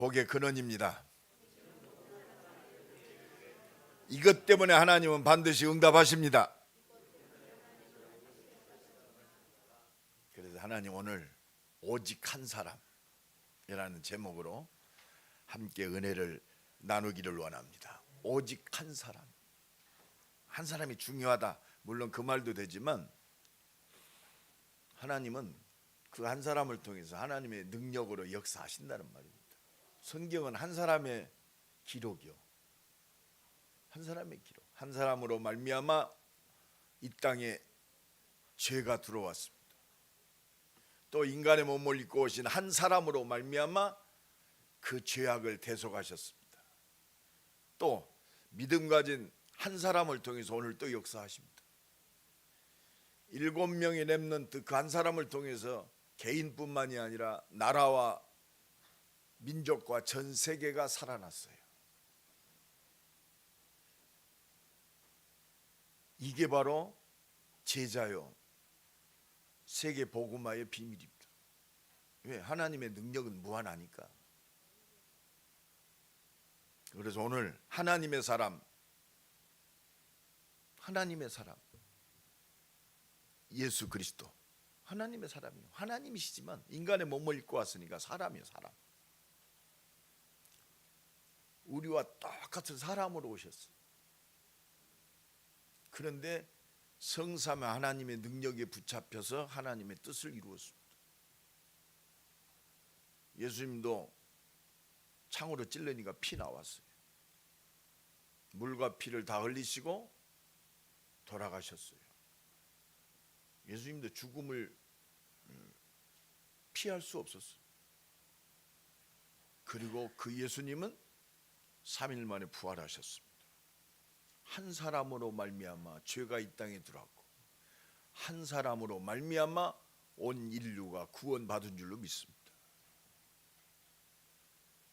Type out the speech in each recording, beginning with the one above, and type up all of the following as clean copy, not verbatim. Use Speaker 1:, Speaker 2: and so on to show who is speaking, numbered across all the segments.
Speaker 1: 복의 근원입니다. 이것 때문에 하나님은 반드시 응답하십니다. 그래서 하나님 오늘 오직 한 사람이라는 제목으로 함께 은혜를 나누기를 원합니다. 오직 한 사람. 한 사람이 중요하다. 물론 그 말도 되지만 하나님은 그 한 사람을 통해서 하나님의 능력으로 역사하신다는 말입니다. 성경은 한 사람의 기록이요. 한 사람의 기록. 한 사람으로 말미암아 이 땅에 죄가 들어왔습니다. 또 인간의 몸을 입고 오신 한 사람으로 말미암아 그 죄악을 대속하셨습니다. 또 믿음 가진 한 사람을 통해서 오늘 또 역사하십니다. 7명의 렘넌트 그 한 사람을 통해서 개인뿐만이 아니라 나라와 민족과 전 세계가 살아났어요. 이게 바로 제자요 세계 복음화의 비밀입니다. 왜? 하나님의 능력은 무한하니까. 그래서 오늘 하나님의 사람 예수 그리스도 하나님의 사람이요. 하나님이시지만 인간의 몸을 입고 왔으니까 사람이요, 사람. 우리와 똑같은 사람으로 오셨어요. 그런데 성삼위 하나님의 능력에 붙잡혀서 하나님의 뜻을 이루었습니다. 예수님도 창으로 찔르니까 피 나왔어요. 물과 피를 다 흘리시고 돌아가셨어요. 예수님도 죽음을 피할 수 없었어요. 그리고 그 예수님은 3일 만에 부활하셨습니다. 한 사람으로 말미암아 죄가 이 땅에 들어왔고 한 사람으로 말미암아 온 인류가 구원받은 줄로 믿습니다.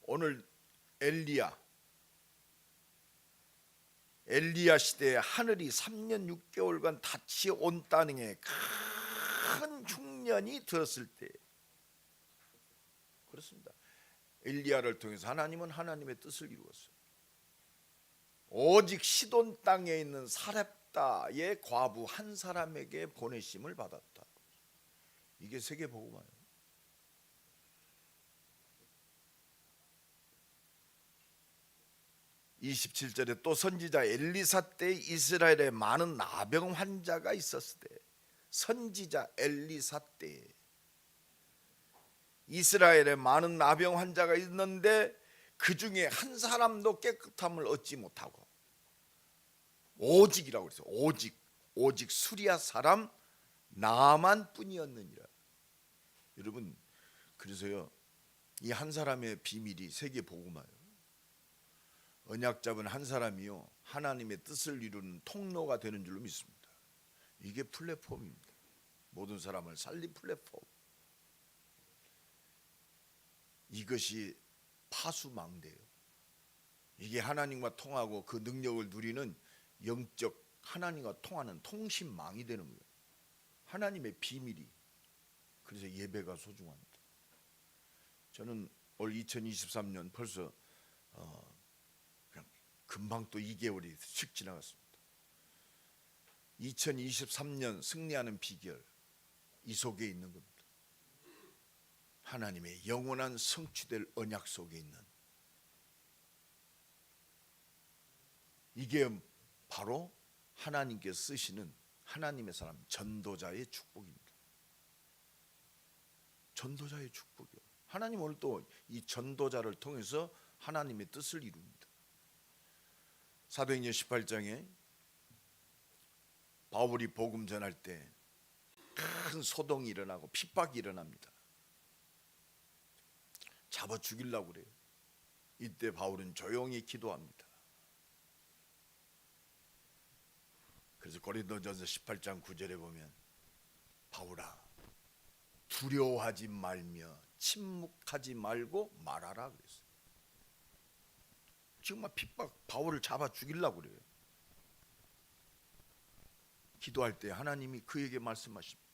Speaker 1: 오늘 엘리야 시대에 하늘이 3년 6개월간 닫히 온 땅에 큰 흉년이 들었을 때 그렇습니다. 엘리야를 통해서 하나님은 하나님의 뜻을 이루었어요. 오직 시돈 땅에 있는 사렙다의 과부 한 사람에게 보내심을 받았다. 이게 세계 복음화예요. 27절에 또 선지자 엘리사 때 이스라엘에 많은 나병 환자가 있었을 때, 선지자 엘리사 때 이스라엘에 많은 나병 환자가 있는데 그 중에 한 사람도 깨끗함을 얻지 못하고 오직이라고 그랬어요. 오직 수리아 사람 나만 뿐이었느니라. 여러분, 그래서요 이 한 사람의 비밀이 세계 복음화예요. 언약 잡은 한 사람이요 하나님의 뜻을 이루는 통로가 되는 줄로 믿습니다. 이게 플랫폼입니다. 모든 사람을 살린 플랫폼. 이것이 파수망대예요. 이게 하나님과 통하고 그 능력을 누리는 영적 하나님과 통하는 통신망이 되는 거예요. 하나님의 비밀이. 그래서 예배가 소중합니다. 저는 올 2023년 벌써 그냥 금방 또 2개월이 휙 지나갔습니다. 2023년 승리하는 비결 이 속에 있는 겁니다. 하나님의 영원한 성취될 언약 속에 있는 이게 바로 하나님께서 쓰시는 하나님의 사람 전도자의 축복입니다. 전도자의 축복이요. 하나님 오늘 또 이 전도자를 통해서 하나님의 뜻을 이룹니다. 사도행전 18장에 바울이 복음 전할 때 큰 소동이 일어나고 핍박이 일어납니다. 잡아 죽이려고 그래요. 이때 바울은 조용히 기도합니다. 그래서 고린도전서 18장 9절에 보면 바울아 두려워하지 말며 침묵하지 말고 말하라 그랬어요. 지금 막 핍박 바울을 잡아 죽이려고 그래요. 기도할 때 하나님이 그에게 말씀하십니다.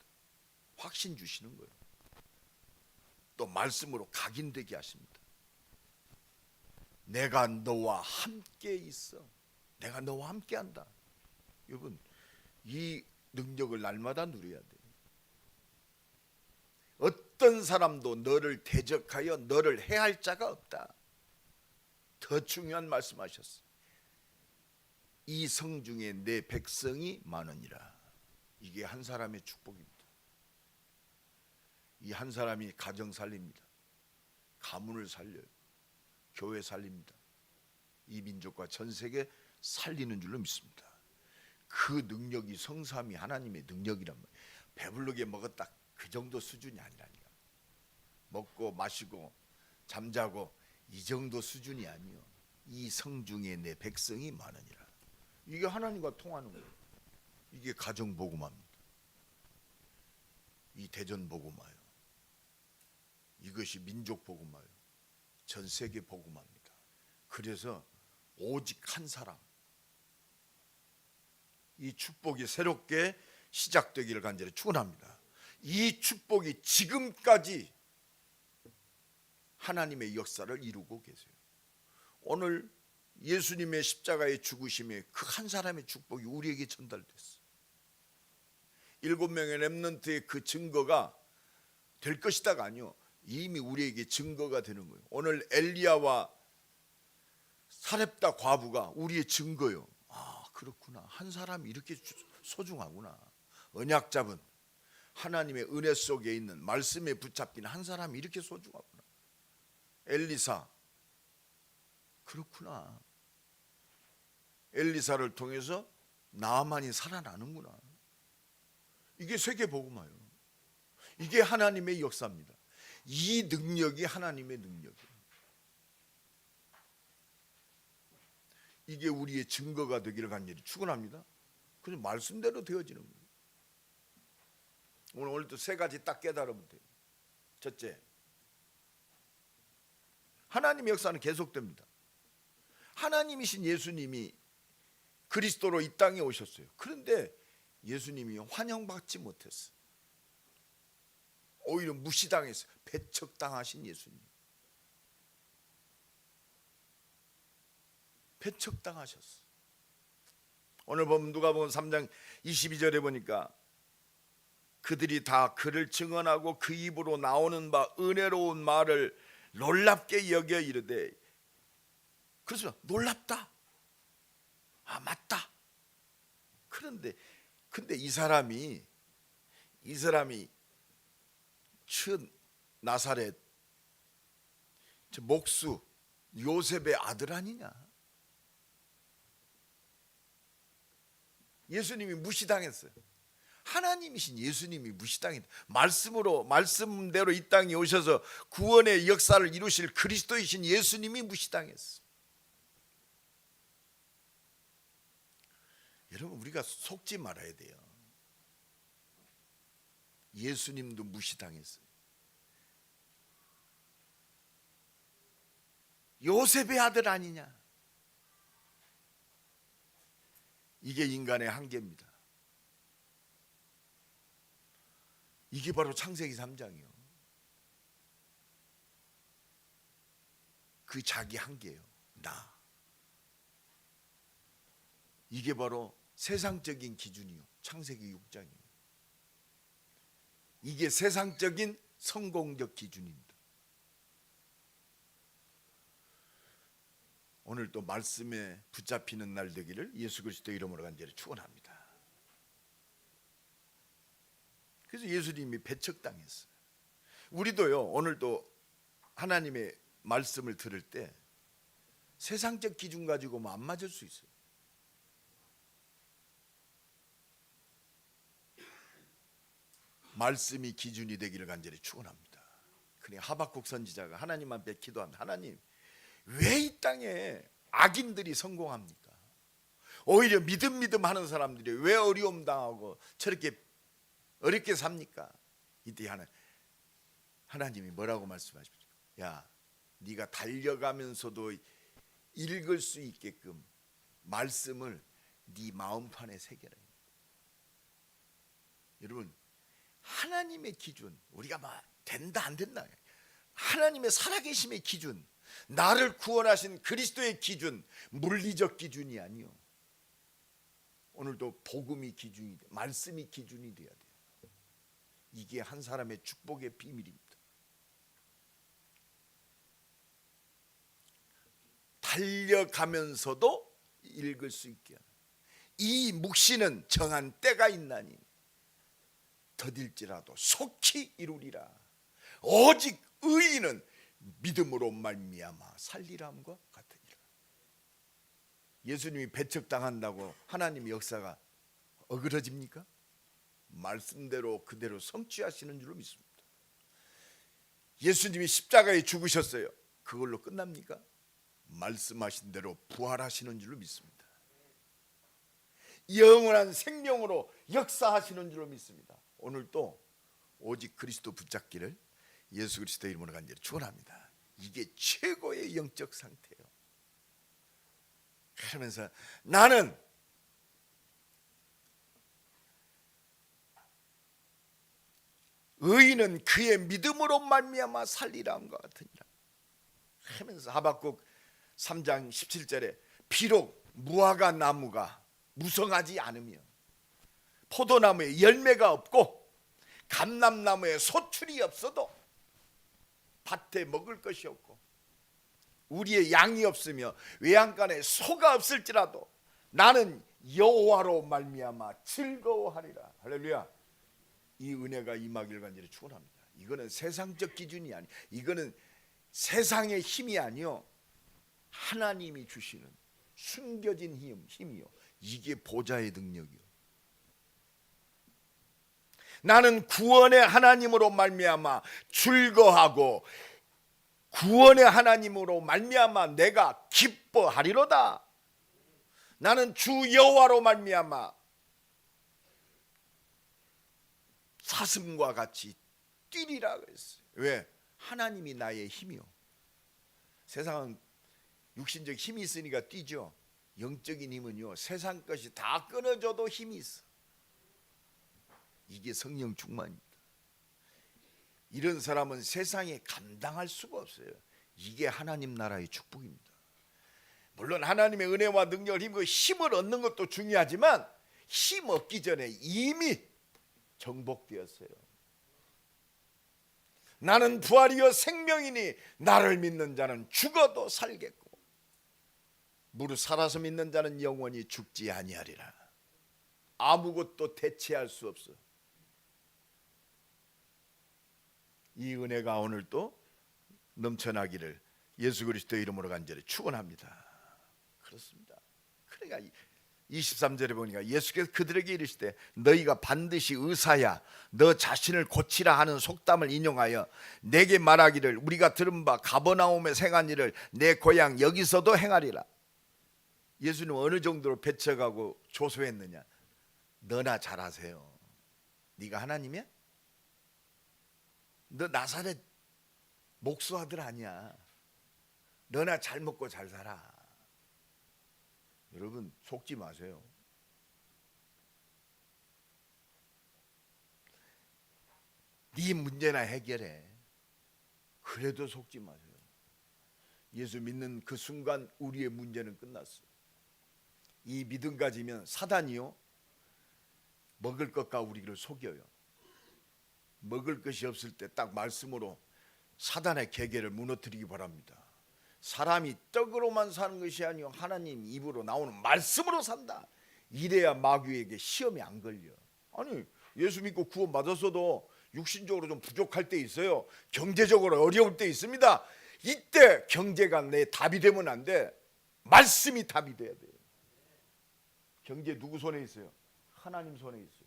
Speaker 1: 확신 주시는 거예요. 또 말씀으로 각인되게 하십니다. 내가 너와 함께 있어. 내가 너와 함께 한다. 여러분, 이 능력을 날마다 누려야 돼. 어떤 사람도 너를 대적하여 너를 해할 자가 없다. 더 중요한 말씀하셨어. 이 성 중에 내 백성이 많으니라. 이게 한 사람의 축복입니다. 이 한 사람이 가정 살립니다. 가문을 살려요. 교회 살립니다. 이 민족과 전 세계 살리는 줄로 믿습니다. 그 능력이 성삼위 하나님의 능력이란 말이에요. 배부르게 먹었다 그 정도 수준이 아니라니까. 먹고 마시고 잠자고 이 정도 수준이 아니요. 이 성 중에 내 백성이 많으니라. 이게 하나님과 통하는 거예요. 이게 가정 복음화입니다. 이 대전 복음화요. 이것이 민족 복음화요. 전 세계 복음화입니다. 그래서 오직 한 사람, 이 축복이 새롭게 시작되기를 간절히 축원합니다. 이 축복이 지금까지 하나님의 역사를 이루고 계세요. 오늘 예수님의 십자가의 죽으심에 그 한 사람의 축복이 우리에게 전달됐어요. 7명의 렘넌트의 그 증거가 될 것이다가 아니요, 이미 우리에게 증거가 되는 거예요. 오늘 엘리야와 사렙다 과부가 우리의 증거요. 아, 그렇구나. 한 사람이 이렇게 소중하구나. 언약 잡은 하나님의 은혜 속에 있는 말씀에 붙잡힌 한 사람이 이렇게 소중하구나. 엘리사, 그렇구나. 엘리사를 통해서 나아만이 살아나는구나. 이게 세계 복음화예요. 이게 하나님의 역사입니다. 이 능력이 하나님의 능력이에요. 이게 우리의 증거가 되기를 간절히 축원합니다. 그래서 말씀대로 되어지는 거예요. 오늘도 세 가지 딱 깨달으면 돼요. 첫째, 하나님의 역사는 계속됩니다. 하나님이신 예수님이 그리스도로 이 땅에 오셨어요. 그런데 예수님이 환영받지 못했어요. 오히려 무시당했어요. 배척당하신 예수님. 배척당하셨어요. 오늘 보면 누가복음 3장 22절에 보니까 그들이 다 그를 증언하고 그 입으로 나오는 바 은혜로운 말을 놀랍게 여겨 이르되, 그래서 놀랍다. 아, 맞다. 근데 이 사람이 춘 나사렛 목수 요셉의 아들 아니냐? 예수님이 무시당했어요. 하나님이신 예수님이 무시당했다. 말씀대로 이 땅에 오셔서 구원의 역사를 이루실 그리스도이신 예수님이 무시당했어. 여러분, 우리가 속지 말아야 돼요. 예수님도 무시당했어요. 요셉의 아들 아니냐? 이게 인간의 한계입니다. 이게 바로 창세기 3장이요. 그 자기 한계예요. 나. 이게 바로 세상적인 기준이요. 창세기 6장이요. 이게 세상적인 성공적 기준입니다. 오늘 또 말씀에 붙잡히는 날 되기를 예수 그리스도 이름으로 간절히 축원합니다. 그래서 예수님이 배척당했어요. 우리도요, 오늘도 하나님의 말씀을 들을 때 세상적 기준 가지고 안 맞을 수 있어요. 말씀이 기준이 되기를 간절히 축원합니다. 그래, 하박국 선지자가 하나님 앞에 기도합니다. 하나님, 왜 이 땅에 악인들이 성공합니까? 오히려 믿음 하는 사람들이 왜 어려움 당하고 저렇게 어렵게 삽니까? 이때 하나님이 뭐라고 말씀하십니까? 야, 네가 달려가면서도 읽을 수 있게끔 말씀을 네 마음판에 새겨라. 여러분, 하나님의 기준, 우리가 막 된다 안 된다, 하나님의 살아계심의 기준, 나를 구원하신 그리스도의 기준, 물리적 기준이 아니요. 오늘도 복음이 기준이 돼, 말씀이 기준이 돼야 돼요. 이게 한 사람의 축복의 비밀입니다. 달려가면서도 읽을 수 있게 하는 이 묵시는 정한 때가 있나니 더딜지라도 속히 이루리라. 오직 의인은 믿음으로 말미암아 살리람과 같으니라. 예수님이 배척당한다고 하나님의 역사가 어그러집니까? 말씀대로 그대로 성취하시는 줄로 믿습니다. 예수님이 십자가에 죽으셨어요. 그걸로 끝납니까? 말씀하신 대로 부활하시는 줄로 믿습니다. 영원한 생명으로 역사하시는 줄로 믿습니다. 오늘도 오직 그리스도 붙잡기를 예수 그리스도의 이름으로 간절히 축원합니다. 이게 최고의 영적 상태예요. 그러면서 나는 의인은 그의 믿음으로 말미암아 살리라함과 같으니라 하면서 하박국 3장 17절에 비록 무화과 나무가 무성하지 않으며 포도나무에 열매가 없고 감람나무에 소출이 없어도 밭에 먹을 것이 없고 우리의 양이 없으며 외양간에 소가 없을지라도 나는 여호와로 말미암아 즐거워하리라. 할렐루야. 이 은혜가 임하길 간절히 축원합니다. 이거는 세상적 기준이 아니, 이거는 세상의 힘이 아니요, 하나님이 주시는 숨겨진 힘이요, 이게 보좌의 능력이요. 나는 구원의 하나님으로 말미암아 즐거하고 구원의 하나님으로 말미암아 내가 기뻐하리로다. 나는 주 여호와로 말미암아 사슴과 같이 뛰리라 그랬어요. 왜? 하나님이 나의 힘이요. 세상은 육신적 힘이 있으니까 뛰죠. 영적인 힘은요, 세상 것이 다 끊어져도 힘이 있어. 이게 성령 충만입니다. 이런 사람은 세상에 감당할 수가 없어요. 이게 하나님 나라의 축복입니다. 물론 하나님의 은혜와 능력을 힘을 얻는 것도 중요하지만 힘 얻기 전에 이미 정복되었어요. 나는 부활이요 생명이니 나를 믿는 자는 죽어도 살겠고 무릇 살아서 믿는 자는 영원히 죽지 아니하리라. 아무것도 대체할 수 없어. 이 은혜가 오늘 또 넘쳐나기를 예수 그리스도의 이름으로 간절히 축원합니다. 그렇습니다. 그러니까 23절에 보니까 예수께서 그들에게 이르시되 너희가 반드시 의사야 너 자신을 고치라 하는 속담을 인용하여 내게 말하기를 우리가 들은 바 가버나움에 행한 일을 내 고향 여기서도 행하리라. 예수님 어느 정도로 배척하고 조소했느냐? 너나 잘하세요. 네가 하나님이야? 너 나사렛 목수 아들 아니야. 너나 잘 먹고 잘 살아. 여러분 속지 마세요. 네 문제나 해결해. 그래도 속지 마세요. 예수 믿는 그 순간 우리의 문제는 끝났어요. 이 믿음 가지면 사단이요, 먹을 것과 우리를 속여요. 먹을 것이 없을 때 딱 말씀으로 사단의 계계를 무너뜨리기 바랍니다. 사람이 떡으로만 사는 것이 아니요 하나님 입으로 나오는 말씀으로 산다. 이래야 마귀에게 시험이 안 걸려. 아니 예수 믿고 구원 받았어도 육신적으로 좀 부족할 때 있어요. 경제적으로 어려울 때 있습니다. 이때 경제가 내 답이 되면 안 돼. 말씀이 답이 돼야 돼요. 경제 누구 손에 있어요? 하나님 손에 있어요.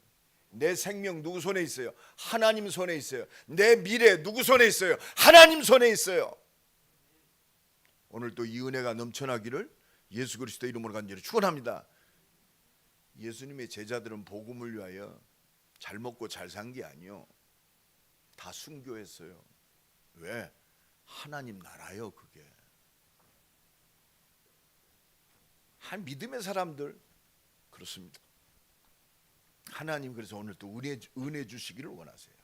Speaker 1: 내 생명 누구 손에 있어요? 하나님 손에 있어요. 내 미래 누구 손에 있어요? 하나님 손에 있어요. 오늘 또 이 은혜가 넘쳐나기를 예수 그리스도 이름으로 간절히 축원합니다. 예수님의 제자들은 복음을 위하여 잘 먹고 잘 산 게 아니요, 다 순교했어요. 왜? 하나님 나라요. 그게 한 믿음의 사람들 그렇습니다. 하나님 그래서 오늘 또 은혜 주시기를 원하세요.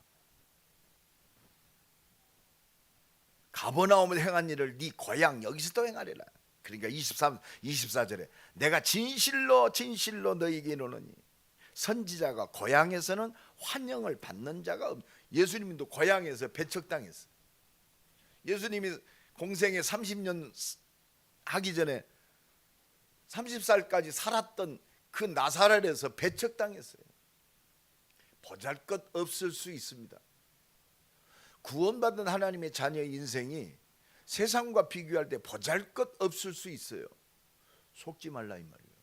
Speaker 1: 가버나움에 행한 일을 네 고향 여기서도 행하리라. 그러니까 24절에 내가 진실로 진실로 너희에게 이르노니 선지자가 고향에서는 환영을 받는 자가 없. 예수님도 고향에서 배척당했어요. 예수님이 공생에 30년 하기 전에 30살까지 살았던 그 나사렛에서 배척당했어요. 보잘것 없을 수 있습니다. 구원받은 하나님의 자녀의 인생이 세상과 비교할 때 보잘것 없을 수 있어요. 속지 말라 이 말이에요.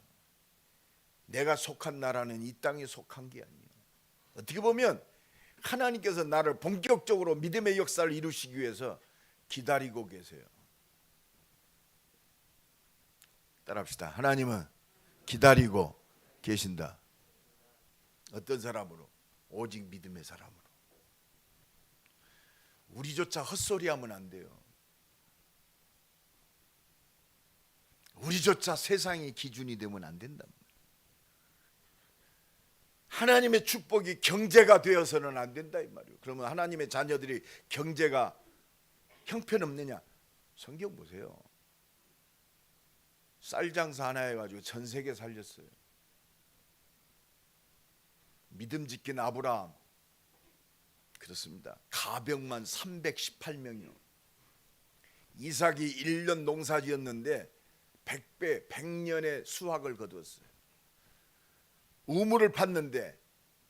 Speaker 1: 내가 속한 나라는 이 땅에 속한 게 아니에요. 어떻게 보면 하나님께서 나를 본격적으로 믿음의 역사를 이루시기 위해서 기다리고 계세요. 따라합시다. 하나님은 기다리고 계신다. 어떤 사람으로? 오직 믿음의 사람으로. 우리조차 헛소리하면 안 돼요. 우리조차 세상의 기준이 되면 안 된다. 하나님의 축복이 경제가 되어서는 안 된다 이 말이에요. 그러면 하나님의 자녀들이 경제가 형편없느냐? 성경 보세요. 쌀 장사 하나 해가지고 전 세계 살렸어요. 믿음직인 아브라함, 그렇습니다. 가병만 318명이요. 이삭이 1년 농사지었는데 100배 100년의 수확을 거두었어요. 우물을 팠는데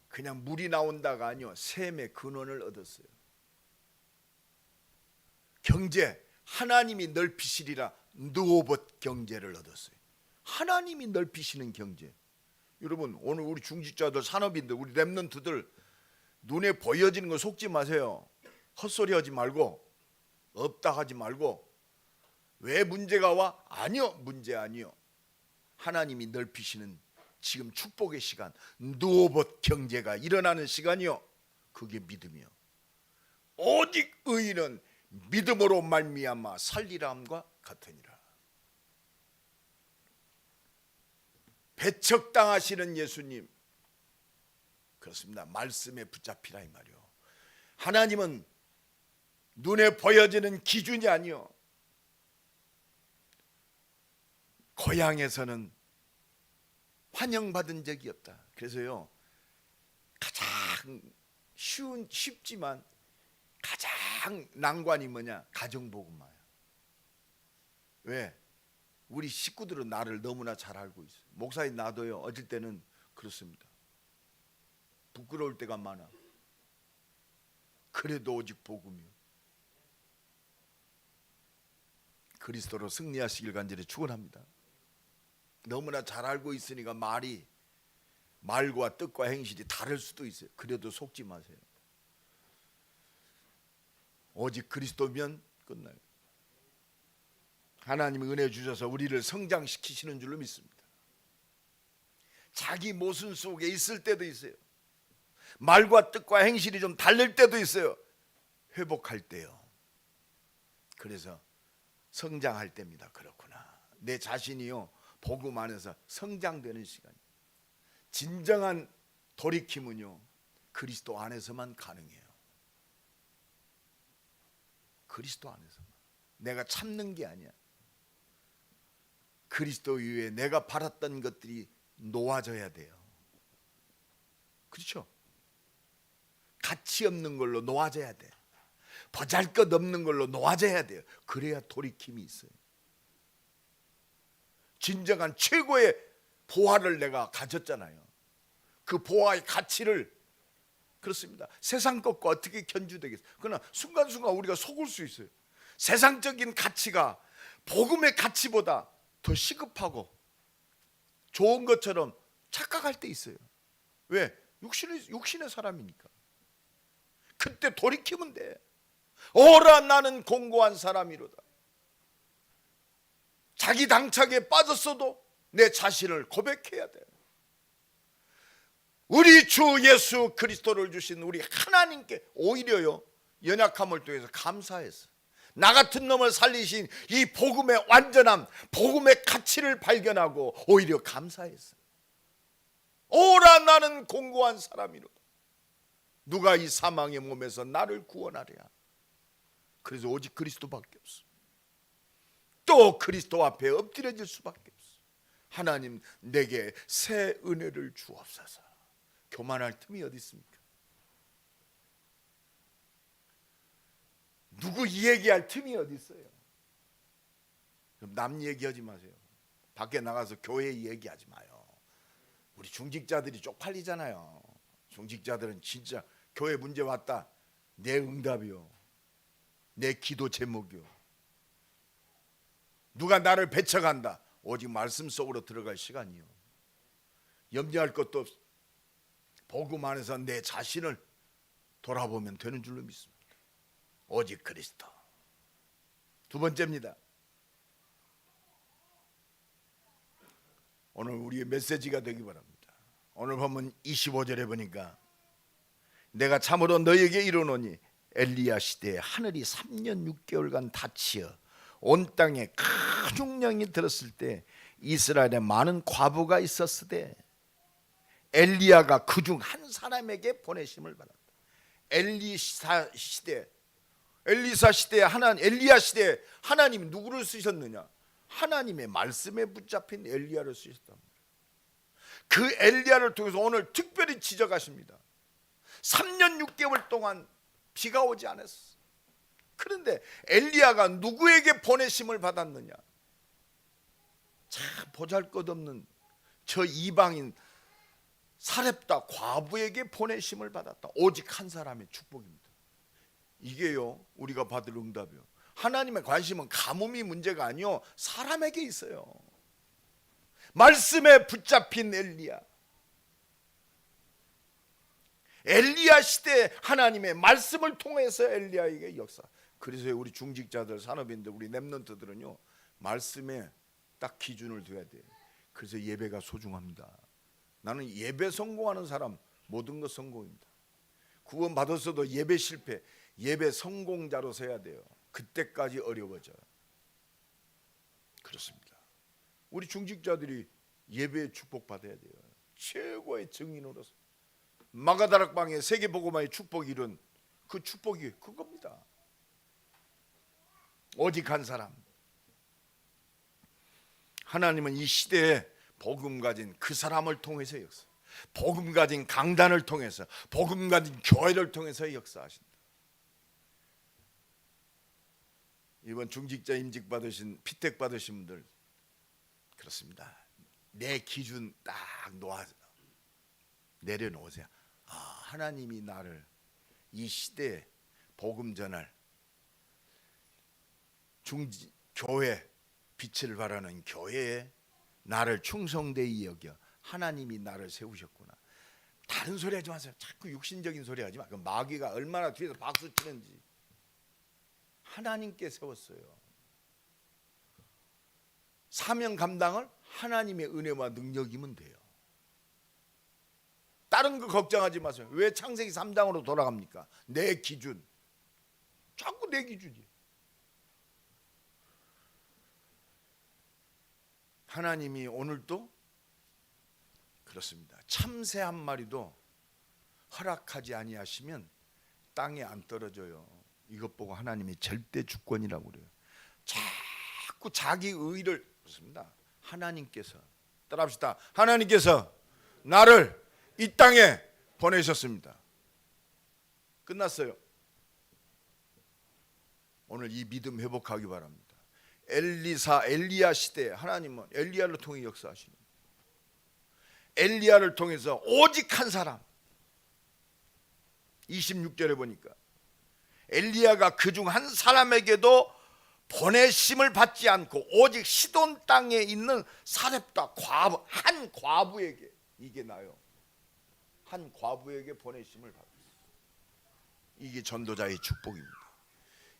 Speaker 1: 그냥 물이 나온다가 아니요, 샘의 근원을 얻었어요. 경제, 하나님이 넓히시리라 느오봇 경제를 얻었어요. 하나님이 넓히시는 경제. 여러분, 오늘 우리 중직자들, 산업인들, 우리 랩런트들 눈에 보여지는 거 속지 마세요. 헛소리 하지 말고, 없다 하지 말고. 왜 문제가 와? 아니요, 문제 아니요. 하나님이 넓히시는 지금 축복의 시간, 느오봇 경제가 일어나는 시간이요. 그게 믿음이요. 오직 의인은 믿음으로 말미암아 살리라함과 같으니라. 배척당하시는 예수님, 그렇습니다. 말씀에 붙잡히라 이 말이요. 하나님은 눈에 보여지는 기준이 아니요, 고향에서는 환영받은 적이 없다. 그래서요, 가장 쉽지만 가장 난관이 뭐냐? 가정복음화야. 왜? 우리 식구들은 나를 너무나 잘 알고 있어요. 목사님 나도요, 어릴 때는 그렇습니다. 부끄러울 때가 많아. 그래도 오직 복음이요. 그리스도로 승리하시길 간절히 축원합니다. 너무나 잘 알고 있으니까 말과 뜻과 행실이 다를 수도 있어요. 그래도 속지 마세요. 오직 그리스도면 끝나요. 하나님이 은혜 주셔서 우리를 성장시키시는 줄로 믿습니다. 자기 모순 속에 있을 때도 있어요. 말과 뜻과 행실이 좀 다를 때도 있어요. 회복할 때요. 그래서 성장할 때입니다. 그렇구나. 내 자신이요, 복음 안에서 성장되는 시간이에요. 진정한 돌이킴은요, 그리스도 안에서만 가능해요. 그리스도 안에서만. 내가 참는 게 아니야. 그리스도 위에 내가 바랐던 것들이 놓아져야 돼요. 그렇죠? 가치 없는 걸로 놓아져야 돼. 보잘것 없는 걸로 놓아져야 돼요. 그래야 돌이킴이 있어요. 진정한 최고의 보화를 내가 가졌잖아요. 그 보화의 가치를, 그렇습니다. 세상 것과 어떻게 견주되겠어요? 그러나 순간순간 우리가 속을 수 있어요. 세상적인 가치가 복음의 가치보다 더 시급하고 좋은 것처럼 착각할 때 있어요. 왜? 육신의 사람이니까. 그때 돌이키면 돼. 오라 나는 공고한 사람이로다. 자기 당착에 빠졌어도 내 자신을 고백해야 돼. 우리 주 예수 그리스도를 주신 우리 하나님께 오히려요, 연약함을 통해서 감사했어. 나 같은 놈을 살리신 이 복음의 완전함, 복음의 가치를 발견하고 오히려 감사했어. 오라 나는 공고한 사람이로다. 누가 이 사망의 몸에서 나를 구원하랴. 그래서 오직 그리스도밖에 없어. 또 그리스도 앞에 엎드려질 수밖에 없어. 하나님 내게 새 은혜를 주옵소서. 교만할 틈이 어디 있습니까? 누구 얘기할 틈이 어디 있어요? 남 얘기하지 마세요. 밖에 나가서 교회 얘기하지 마요. 우리 중직자들이 쪽팔리잖아요. 중직자들은 진짜 교회 문제 왔다, 내 응답이요, 내 기도 제목이요, 누가 나를 배척한다, 오직 말씀 속으로 들어갈 시간이요. 염려할 것도 없어. 복음 안에서 내 자신을 돌아보면 되는 줄로 믿습니다. 오직 그리스도. 두 번째입니다. 오늘 우리의 메시지가 되기 바랍니다. 오늘 보면 25절에 보니까 내가 참으로 너에게 이르노니 엘리야 시대에 하늘이 3년 6개월간 닫히어 온 땅에 큰 흉령이 들었을 때 이스라엘에 많은 과부가 있었으되 엘리야가 그중 한 사람에게 보내심을 받았다. 엘리사 시대에 엘리야 시대에 하나님이 누구를 쓰셨느냐? 하나님의 말씀에 붙잡힌 엘리야를 쓰셨단 말이에요. 그 엘리야를 통해서 오늘 특별히 지적하십니다. 3년 6개월 동안 비가 오지 않았어. 그런데 엘리야가 누구에게 보내심을 받았느냐? 참 보잘것없는 저 이방인 사렙다 과부에게 보내심을 받았다. 오직 한 사람의 축복입니다. 이게요, 우리가 받을 응답이요. 하나님의 관심은 가뭄이 문제가 아니요, 사람에게 있어요. 말씀에 붙잡힌 엘리야 시대 하나님의 말씀을 통해서 엘리야에게 역사. 그래서 우리 중직자들, 산업인들, 우리 렘넌트들은요, 말씀에 딱 기준을 둬야 돼요. 그래서 예배가 소중합니다. 나는 예배 성공하는 사람 모든 것 성공입니다. 구원 받았어도 예배 실패, 예배 성공자로 서야 돼요. 그때까지 어려워져요. 그렇습니다. 우리 중직자들이 예배에 축복받아야 돼요. 최고의 증인으로서 마가다락방에 세계복음화의 축복이 이룬 그 축복이 그겁니다. 오직 한 사람. 하나님은 이 시대에 복음 가진 그 사람을 통해서 역사, 복음 가진 강단을 통해서, 복음 가진 교회를 통해서 역사하신다. 이번 중직자 임직 받으신, 피택 받으신 분들 그렇습니다. 내 기준 딱 내려놓으세요. 아, 하나님이 나를 이 시대에 복음 전할 교회, 빛을 발하는 교회에 나를 충성되이 여겨 하나님이 나를 세우셨구나. 다른 소리 하지 마세요. 자꾸 육신적인 소리 하지 마. 그 마귀가 얼마나 뒤에서 박수 치는지. 하나님께 세웠어요. 사명 감당을 하나님의 은혜와 능력이면 돼요. 다른 거 걱정하지 마세요. 왜 창세기 3장으로 돌아갑니까? 내 기준. 자꾸 내 기준이. 하나님이 오늘도 그렇습니다. 참새 한 마리도 허락하지 아니하시면 땅에 안 떨어져요. 이것 보고 하나님이 절대 주권이라고 그래요. 자꾸 자기 의를 그렇습니다. 하나님께서 따라합시다. 하나님께서 나를 이 땅에 보내셨습니다. 끝났어요. 오늘 이 믿음 회복하기 바랍니다. 엘리야 시대에 하나님은 엘리야를 통해 역사하시는, 엘리야를 통해서 오직 한 사람. 26절에 보니까 엘리야가 그중 한 사람에게도 보내심을 받지 않고 오직 시돈 땅에 있는 사렙다 과부, 한 과부에게, 이게 나요, 한 과부에게 보내심을 받았어요. 이게 전도자의 축복입니다.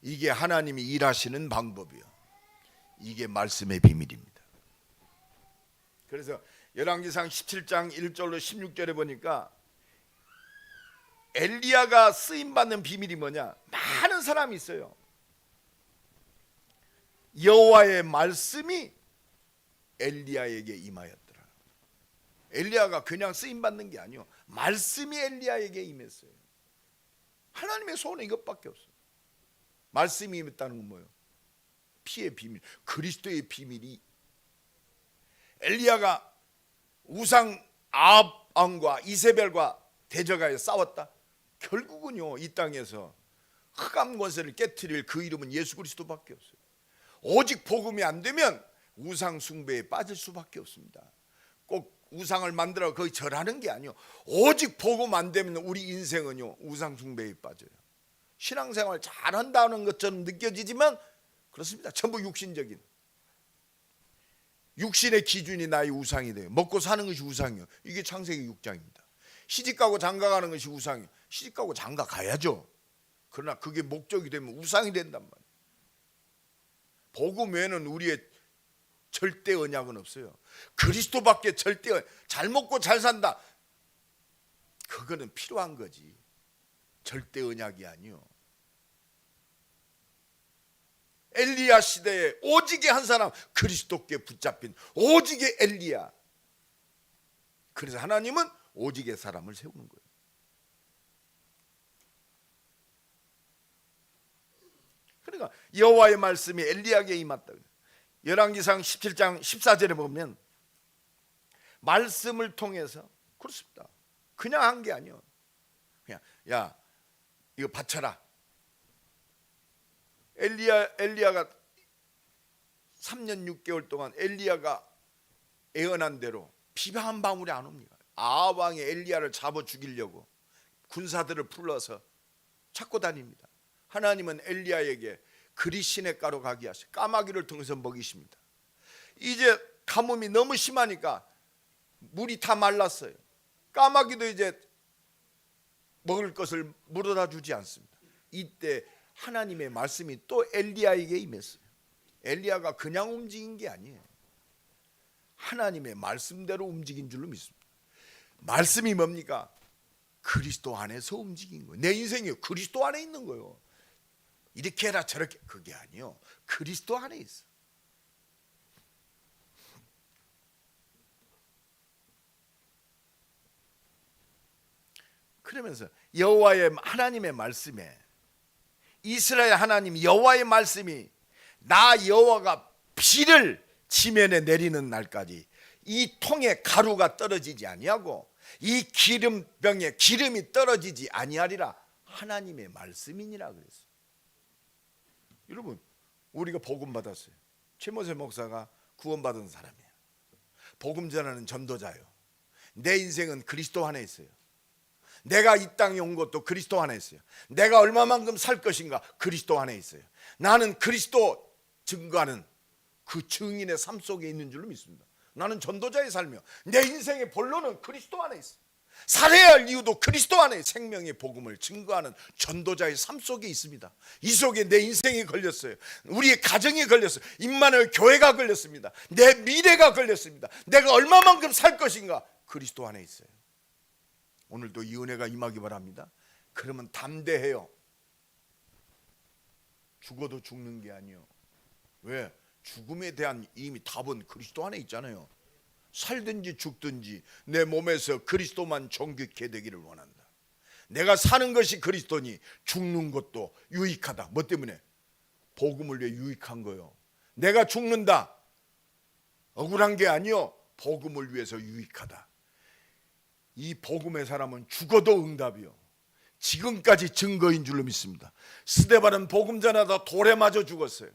Speaker 1: 이게 하나님이 일하시는 방법이요. 이게 말씀의 비밀입니다. 그래서 열왕기상 17장 1절로 16절에 보니까 엘리야가 쓰임받는 비밀이 뭐냐? 많은 사람이 있어요. 여호와의 말씀이 엘리야에게 임하였더라. 엘리야가 그냥 쓰임받는 게 아니요, 말씀이 엘리야에게 임했어요. 하나님의 소원은 이것밖에 없어요. 말씀이 임했다는 건 뭐예요? 피의 비밀, 그리스도의 비밀이. 엘리야가 우상 아합 왕과 이세벨과 대적하여 싸웠다. 결국은요, 이 땅에서 흑암 권세를 깨트릴 그 이름은 예수 그리스도밖에 없어요. 오직 복음이 안 되면 우상 숭배에 빠질 수밖에 없습니다. 꼭 우상을 만들어 거기 절하는 게 아니요, 오직 복음 안 되면 우리 인생은요 우상 숭배에 빠져요. 신앙생활 잘한다는 것처럼 느껴지지만 그렇습니다. 전부 육신적인, 육신의 기준이 나의 우상이 돼요. 먹고 사는 것이 우상이요. 이게 창세기 6장입니다. 시집가고 장가가는 것이 우상이요. 시집가고 장가 가야죠. 그러나 그게 목적이 되면 우상이 된단 말이에요. 복음 외에는 우리의 절대 언약은 없어요. 그리스도밖에 절대, 잘 먹고 잘 산다, 그거는 필요한 거지 절대 언약이 아니요. 엘리야 시대에 오직의 한 사람, 그리스도께 붙잡힌 오직의 엘리야. 그래서 하나님은 오직의 사람을 세우는 거예요. 그러니까 여호와의 말씀이 엘리야에게 임했다. 열왕기상 17장 14절에 보면 말씀을 통해서, 그렇습니다, 그냥 한 게 아니에요. 그냥 야 이거 바쳐라. 엘리야가 3년 6개월 동안 엘리야가 애언한 대로 비방 한 방울이 안 옵니다. 아합 왕이 엘리야를 잡아 죽이려고 군사들을 불러서 찾고 다닙니다. 하나님은 엘리야에게 그리 시냇가로 가게 하시, 까마귀를 통해서 먹이십니다. 이제 가뭄이 너무 심하니까 물이 다 말랐어요. 까마귀도 이제 먹을 것을 물어다 주지 않습니다. 이때 하나님의 말씀이 또 엘리야에게 임했어요. 엘리야가 그냥 움직인 게 아니에요. 하나님의 말씀대로 움직인 줄로 믿습니다. 말씀이 뭡니까? 그리스도 안에서 움직인 거예요. 내 인생이 그리스도 안에 있는 거예요. 이렇게 해라 저렇게, 그게 아니요, 그리스도 안에 있어. 그러면서 여호와의 하나님의 말씀에, 이스라엘 하나님 여호와의 말씀이 나 여호와가 비를 지면에 내리는 날까지 이 통에 가루가 떨어지지 아니하고 이 기름병에 기름이 떨어지지 아니하리라, 하나님의 말씀이니라 그랬어요. 여러분, 우리가 복음 받았어요. 최모세 목사가 구원받은 사람이에요. 복음 전하는 전도자예요. 내 인생은 그리스도 안에 있어요. 내가 이 땅에 온 것도 그리스도 안에 있어요. 내가 얼마만큼 살 것인가 그리스도 안에 있어요. 나는 그리스도 증거하는 그 증인의 삶 속에 있는 줄로 믿습니다. 나는 전도자의 삶이요, 내 인생의 본론은 그리스도 안에 있어요. 살아야 할 이유도 그리스도 안에 생명의 복음을 증거하는 전도자의 삶 속에 있습니다. 이 속에 내 인생이 걸렸어요. 우리의 가정이 걸렸어요. 임마누엘 교회가 걸렸습니다. 내 미래가 걸렸습니다. 내가 얼마만큼 살 것인가 그리스도 안에 있어요. 오늘도 이 은혜가 임하기 바랍니다. 그러면 담대해요. 죽어도 죽는 게 아니에요. 왜? 죽음에 대한 이미 답은 그리스도 안에 있잖아요. 살든지 죽든지 내 몸에서 그리스도만 정결케 되기를 원한다. 내가 사는 것이 그리스도니 죽는 것도 유익하다. 뭐 때문에? 복음을 위해 유익한 거요. 내가 죽는다, 억울한 게 아니요, 복음을 위해서 유익하다. 이 복음의 사람은 죽어도 응답이요. 지금까지 증거인 줄로 믿습니다. 스데반은 복음 전하다 돌에 맞아 죽었어요.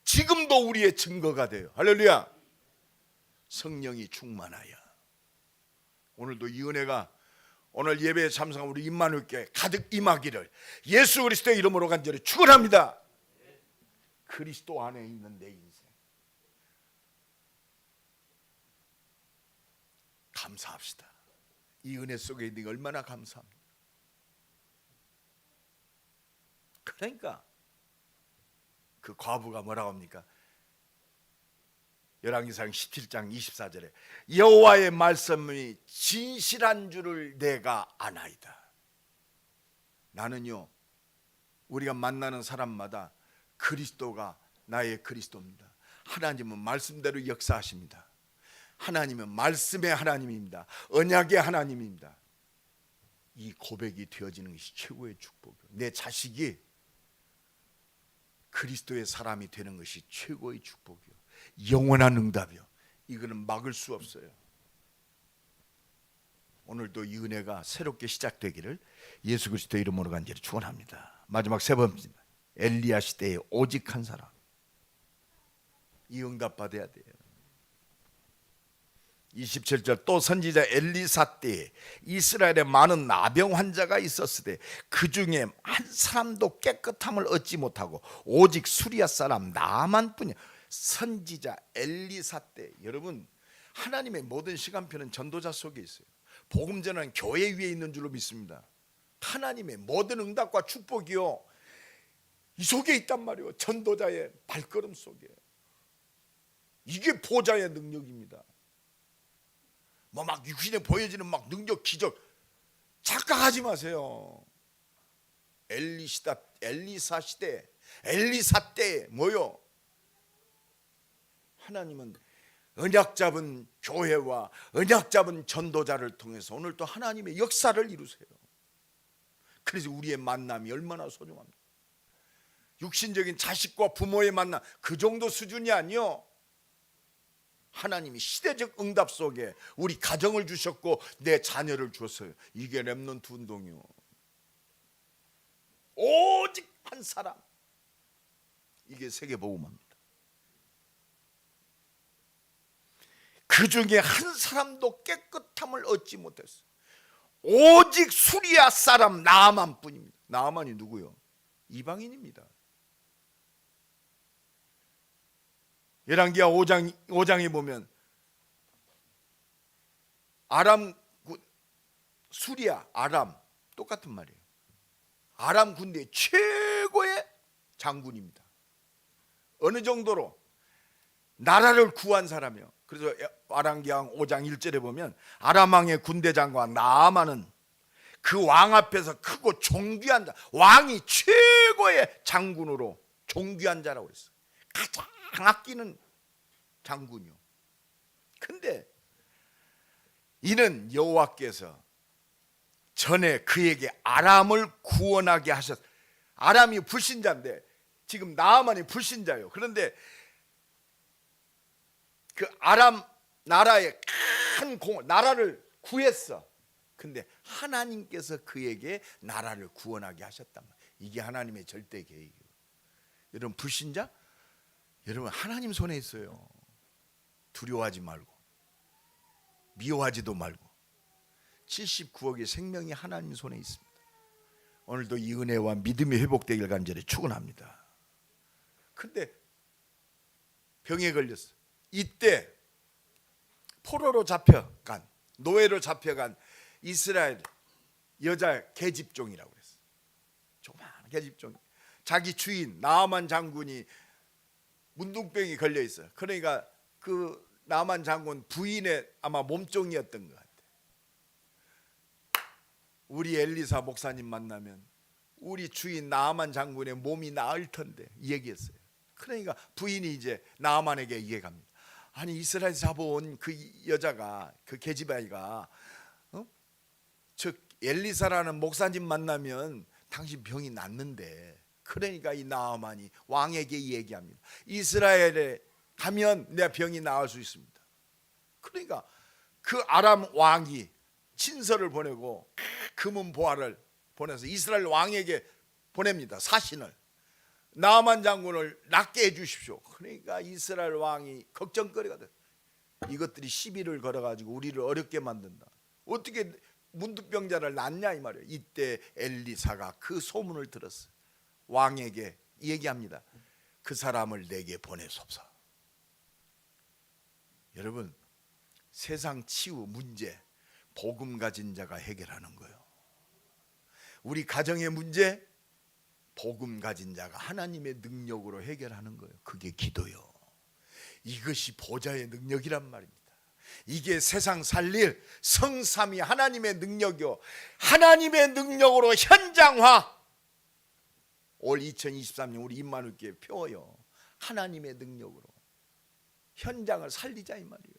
Speaker 1: 지금도 우리의 증거가 돼요. 할렐루야. 성령이 충만하여 오늘도 이 은혜가 오늘 예배에 참석한 우리 임마누엘께 가득 임하기를 예수 그리스도의 이름으로 간절히 축원합니다. 그리스도 안에 있는 내 인생 감사합시다. 이 은혜 속에 있는 게 얼마나 감사합니다. 그러니까 그 과부가 뭐라고 합니까? 열왕기상 17장 24절에 여호와의 말씀이 진실한 줄을 내가 아나이다. 나는요, 우리가 만나는 사람마다 그리스도가 나의 그리스도입니다. 하나님은 말씀대로 역사하십니다. 하나님은 말씀의 하나님입니다. 언약의 하나님입니다. 이 고백이 되어지는 것이 최고의 축복이에요. 내 자식이 그리스도의 사람이 되는 것이 최고의 축복이요, 영원한 응답이요. 이거는 막을 수 없어요. 오늘도 이 은혜가 새롭게 시작되기를 예수 그리스도 이름으로 간절히 축원합니다. 마지막 세 번째, 엘리야 시대에 오직 한 사람. 이 응답 받아야 돼요. 27절, 또 선지자 엘리사 때에 이스라엘에 많은 나병 환자가 있었으되 그 중에 한 사람도 깨끗함을 얻지 못하고 오직 수리아 사람 나만뿐이야. 선지자 엘리사 때, 여러분, 하나님의 모든 시간표는 전도자 속에 있어요. 복음 전하는 교회 위에 있는 줄로 믿습니다. 하나님의 모든 응답과 축복이요, 이 속에 있단 말이에요. 전도자의 발걸음 속에. 이게 보좌의 능력입니다. 뭐 막 육신에 보여지는 막 능력, 기적 착각하지 마세요. 엘리사 시대, 엘리사 때 뭐요? 하나님은 언약 잡은 교회와 언약 잡은 전도자를 통해서 오늘 또 하나님의 역사를 이루세요. 그래서 우리의 만남이 얼마나 소중합니까? 육신적인 자식과 부모의 만남, 그 정도 수준이 아니요, 하나님이 시대적 응답 속에 우리 가정을 주셨고 내 자녀를 주었어요. 이게 렘넌트 운동이요. 오직 한 사람, 이게 세계복음화입니다. 그 중에 한 사람도 깨끗함을 얻지 못했어요. 오직 수리아 사람 나아만뿐입니다. 나아만이 누구요? 이방인입니다. 열왕기하 5장에 보면 아람, 수리아, 아람 똑같은 말이에요. 아람 군대의 최고의 장군입니다. 어느 정도로? 나라를 구한 사람이요. 그래서 열왕기하 5장 1절에 보면 아람 왕의 군대 장관 나아만은 그 왕 앞에서 크고 존귀한 자, 왕이 최고의 장군으로 존귀한 자라고 했어요. 가장 아끼는 장군이요. 근데 이는 여호와께서 전에 그에게 아람을 구원하게 하셨. 아람이 불신자인데 지금 나아만이 불신자예요. 그런데 그 아람 나라의 큰 나라를 구했어. 근데 하나님께서 그에게 나라를 구원하게 하셨단 말이에요. 이게 하나님의 절대 계획이에요. 여러분, 불신자? 여러분, 하나님 손에 있어요. 두려워하지 말고 미워하지도 말고 79억의 생명이 하나님 손에 있습니다. 오늘도 이 은혜와 믿음이 회복되길 간절히 축원합니다. 근데 병에 걸렸어. 이때 포로로 잡혀간, 노예로 잡혀간 이스라엘 여자 계집종이라고 그랬어. 조그마한 계집종. 자기 주인 나아만 장군이 문둥병이 걸려 있어. 그러니까 그 나아만 장군 부인의 아마 몸종이었던 것 같아. 우리 엘리사 목사님 만나면 우리 주인 나아만 장군의 몸이 나을 텐데, 이 얘기했어요. 그러니까 부인이 이제 나아만에게 얘기합니다. 아니, 이스라엘 잡아온 그 여자가, 그 계집아이가 저 엘리사라는 목사님 만나면 당신 병이 낫는데, 그러니까 이 나아만이 왕에게 얘기합니다. 이스라엘에 가면 내 병이 나을 수 있습니다. 그러니까 그 아람 왕이 친서를 보내고 금은 보화를 보내서 이스라엘 왕에게 보냅니다. 사신을. 나아만 장군을 낫게 해주십시오. 그러니까 이스라엘 왕이 걱정거리가 돼. 이것들이 시비를 걸어가지고 우리를 어렵게 만든다. 어떻게 문둥병자를 낫냐 이 말이에요. 이때 엘리사가 그 소문을 들었어요. 왕에게 얘기합니다. 그 사람을 내게 보내소서. 여러분, 세상 치유 문제 복음 가진 자가 해결하는 거예요. 우리 가정의 문제 복음 가진 자가 하나님의 능력으로 해결하는 거예요. 그게 기도요. 이것이 보좌의 능력이란 말입니다. 이게 세상 살릴 성삼위 하나님의 능력이요, 하나님의 능력으로 현장화. 올 2023년 우리 임마누엘교회 표어요. 하나님의 능력으로 현장을 살리자 이 말이에요.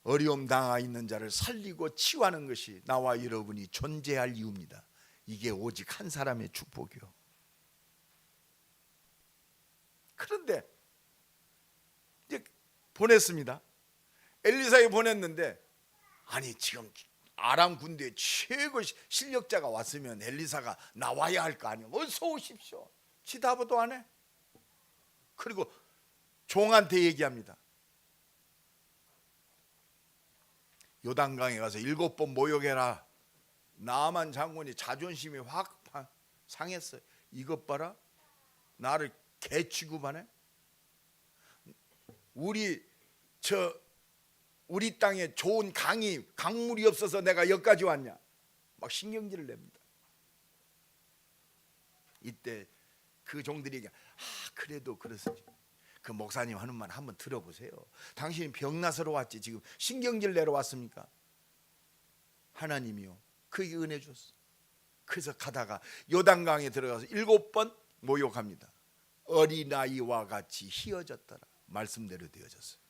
Speaker 1: 어려움 당하 있는 자를 살리고 치유하는 것이 나와 여러분이 존재할 이유입니다. 이게 오직 한 사람의 축복이요. 그런데 이제 보냈습니다. 엘리사에 보냈는데, 아니 지금 아람 군대의 최고 실력자가 왔으면 엘리사가 나와야 할 거 아니에요. 어서 오십시오. 지답도 안 해. 그리고 종한테 얘기합니다. 요단강에 가서 7번 모욕해라. 나만 장군이 자존심이 확 상했어요. 이것 봐라, 나를 개 취급하네. 우리 땅에 좋은 강물이 없어서 내가 여기까지 왔냐, 막 신경질을 냅니다. 이때 그 종들이 얘기해, 그래도 그렇지. 그 목사님 하는 말 한번 들어보세요. 당신이 병나서로 왔지 지금 신경질 내러 왔습니까? 하나님이요, 그에게 은혜 줬어. 그래서 가다가 요단강에 들어가서 7번 모욕합니다. 어린아이와 같이 휘어졌더라. 말씀대로 되어졌어요.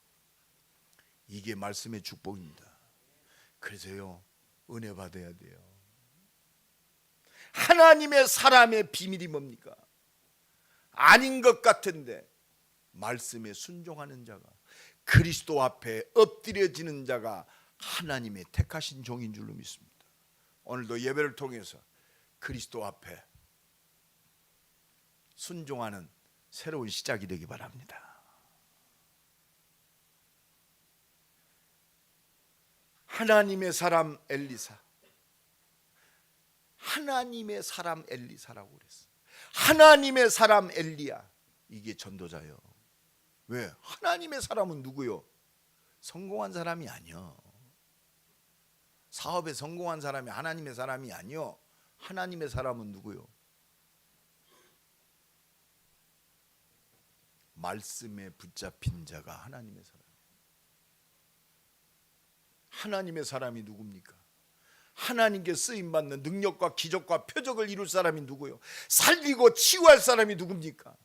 Speaker 1: 이게 말씀의 축복입니다. 그래서요, 은혜 받아야 돼요. 하나님의 사람의 비밀이 뭡니까? 아닌 것 같은데 말씀에 순종하는 자가, 그리스도 앞에 엎드려지는 자가 하나님의 택하신 종인 줄로 믿습니다. 오늘도 예배를 통해서 그리스도 앞에 순종하는 새로운 시작이 되기 바랍니다. 하나님의 사람 엘리사, 하나님의 사람 엘리사라고 그랬어요. 하나님의 사람 엘리야, 이게 전도자예요. 왜? 하나님의 사람은 누구요? 성공한 사람이 아니요. 사업에 성공한 사람이 하나님의 사람이 아니요. 하나님의 사람은 누구요? 말씀에 붙잡힌 자가 하나님의 사람. 하나님의 사람이 누굽니까? 하나님께 쓰임받는 능력과 기적과 표적을 이룰 사람이 누구요? 살리고 치유할 사람이 누굽니까?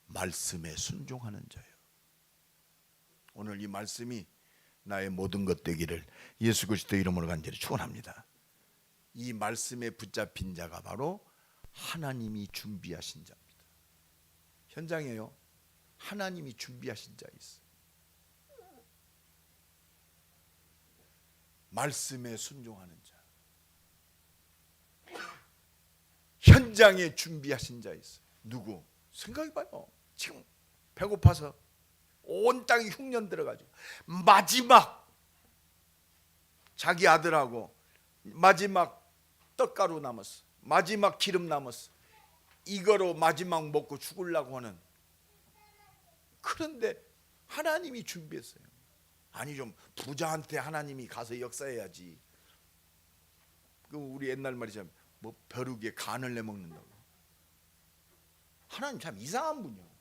Speaker 1: 말씀에 순종하는 자예요. 오늘 이 말씀이 나의 모든 것 되기를 예수 그리스도 이름으로 간절히 축원합니다. 이 말씀에 붙잡힌 자가 바로 하나님이 준비하신 자입니다. 현장에요, 하나님이 준비하신 자 있어요. 말씀에 순종하는 자, 현장에 준비하신 자 있어요. 누구? 생각해봐요. 지금 배고파서 온 땅이 흉년 들어가지고 마지막 자기 아들하고 마지막 떡가루 남았어, 마지막 기름 남았어, 이거로 마지막 먹고 죽으려고 하는, 그런데 하나님이 준비했어요. 아니 좀 부자한테 하나님이 가서 역사해야지. 그 우리 옛날 말이잖아요. 뭐 벼룩에 간을 내먹는다고. 하나님 참 이상한 분이요.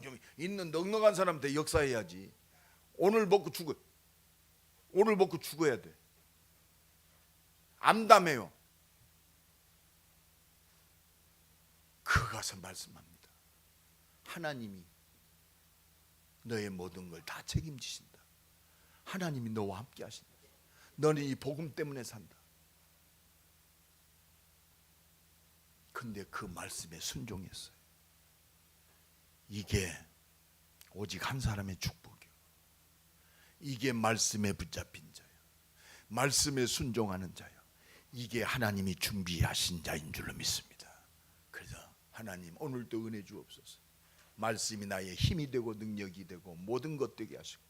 Speaker 1: 좀 있는 넉넉한 사람한테 역사해야지. 오늘 먹고 죽어야 돼. 암담해요. 그 가서 말씀합니다. 하나님이 너의 모든 걸 다 책임지신다. 하나님이 너와 함께 하신다. 너는 이 복음 때문에 산다. 근데 그 말씀에 순종했어요. 이게 오직 한 사람의 축복이요. 이게 말씀에 붙잡힌 자요. 말씀에 순종하는 자요. 이게 하나님이 준비하신 자인 줄로 믿습니다. 그래서 하나님 오늘도 은혜 주옵소서. 말씀이 나의 힘이 되고 능력이 되고 모든 것 되게 하시고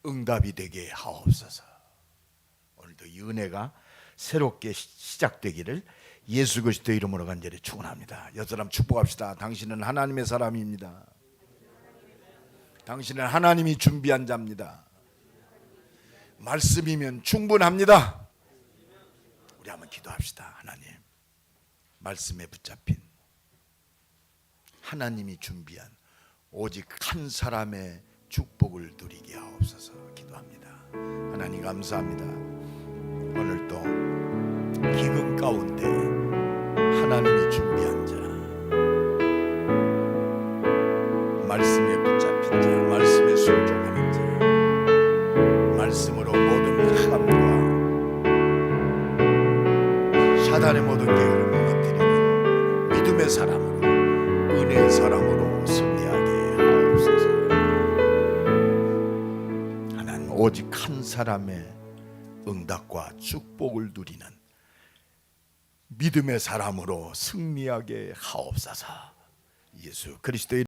Speaker 1: 응답이 되게 하옵소서. 오늘도 이 은혜가 새롭게 시작되기를 예수 그리스도 이름으로 간절히 축원합니다. 여섯 사람 축복합시다. 당신은 하나님의 사람입니다. 당신은 하나님이 준비한 자입니다. 말씀이면 충분합니다. 우리 한번 기도합시다. 하나님, 말씀에 붙잡힌 하나님이 준비한 오직 한 사람의 축복을 누리게 하옵소서. 기도합니다. 하나님 감사합니다. 오늘도 기근 가운데 하나님이 준비한 자, 말씀에 붙잡힌 자, 말씀에 순종하는 자, 말씀으로 모든 흑암과 사단의 모든 계획을 무너뜨리는 믿음의 사람으로, 은혜의 사람으로 승리하게 오직 한 사람의 응답과 축복을 누리는 믿음의 사람으로 승리하게 하옵소서. 예수 그리스도의